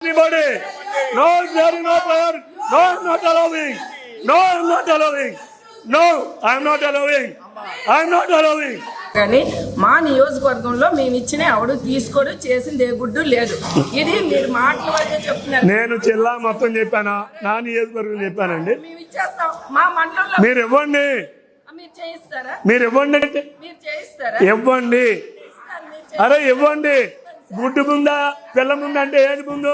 Anybody? No, there is no prayer. No, I am not allowing. No, I am not allowing. No, I am not allowing. I am not allowing. కానీ మా నియోజకవర్గంలో మేము ఇచ్చిన ఎవడు తీసుకోడు చేసింది ఏ గుడ్డు లేదు. ఇది మీరు మాటల వల్లే చెప్తున్నారు. నేను జిల్లా మొత్తం చెప్పానా, నా నియోజకవర్గం చెప్పానండి. మేము ఇచ్చేస్తాం మా మండలంలో. మీరు ఇవ్వండి, మీరు చేయిస్తారా? మీరు ఇవ్వండి, మీరు చేయిస్తారా? ఇవ్వండి. అరే ఇవ్వండి. గుడ్డు ముందా పిల్ల ముందా అంటే ఏది ముందు?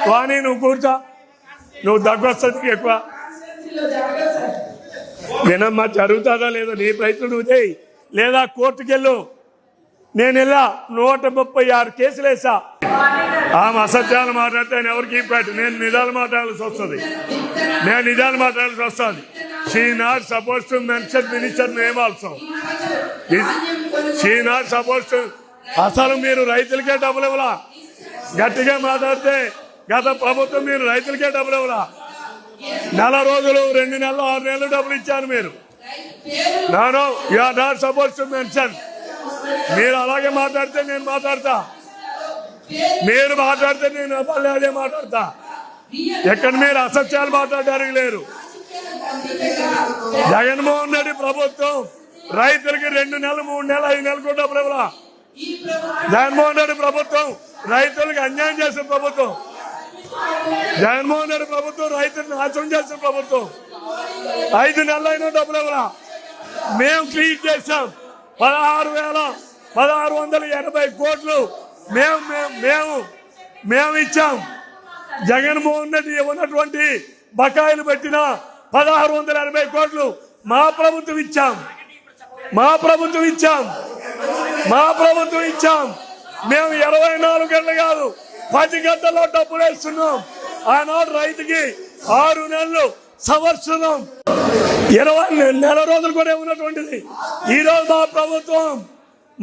వాణి నువ్వు కూర్చో, నువ్వు దగ్గొస్తుంది ఎక్కువ. వినమ్మా, జరుగుతుందా లేదో నీ ప్రయత్నం నువ్వు చేయి, లేదా కోర్టుకు వెళ్ళు. నేను వెళ్ళా 136 కేసులు వేసా. ఆమె అసత్యాలు మాట్లాడితే ఆయన ఎవరికి పెట్టు. నేను నిజాలు మాట్లాడాల్సి వస్తుంది. She not suppose to mention minister name also. She not suppose to. అసలు మీరు రైతులకే డబ్బులు ఇవ్వలా. గట్టిగా మాట్లాడితే గత ప్రభుత్వం మీరు రైతులకే డబ్బులు ఇవ్వలా. నెల రోజులు, 2 నెలలు, 6 నెలలు డబ్బులు ఇచ్చారు మీరు. No no you are not suppose to mention. మీరు అలాగే మాట్లాడితే నేను మాట్లాడతా, మీరు మాట్లాడితే నేను అదే మాట్లాడతా. ఎక్కడ మీరు అసత్యాలు మాట్లాడడానికి లేరు. జగన్మోహన్ రెడ్డి ప్రభుత్వం రైతులకి 2 నెలలు, 3 నెలలు, 5 నెలలు కూడా డబ్బులు ఇవ్వలా. జగన్మోహన్ రెడ్డి ప్రభుత్వం రైతులకు అన్యాయం చేసిన ప్రభుత్వం. జగన్మోహన్ రెడ్డి ప్రభుత్వం రైతులను నాశనం చేసిన ప్రభుత్వం. 5 నెలలు అయినా డబ్బులు ఇవ్వలా. మేము క్లియర్ చేశాం. 16,680 కోట్లు మేము ఇచ్చాం. జగన్మోహన్ రెడ్డి ఇవ్వనటువంటి బకాయిలు పెట్టిన 1680 కోట్లు మా ప్రభుత్వం ఇచ్చాం. మేము 24 గంటలు కాదు, 10 గంటల్లో డబ్బులు వేస్తున్నాం. ఆనాడు రైతుకి 6 నెలలు, సంవత్సరం, 20 నెల రోజులు కూడా ఉన్నటువంటిది. ఈరోజు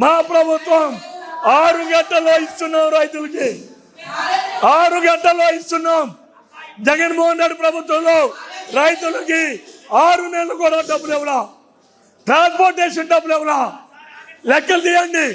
మా ప్రభుత్వం 6 గంటల్లో ఇస్తున్నాం రైతులకి. 6 గంటల్లో ఇస్తున్నాం. జగన్మోహన్ రెడ్డి ప్రభుత్వంలో రైతులకి 6 నెలలు కూడా డబ్బులు ఇవ్వలా. ట్రాన్స్పోర్టేషన్ డబ్బులు ఇవ్వలా. లెక్కలు తీయండి.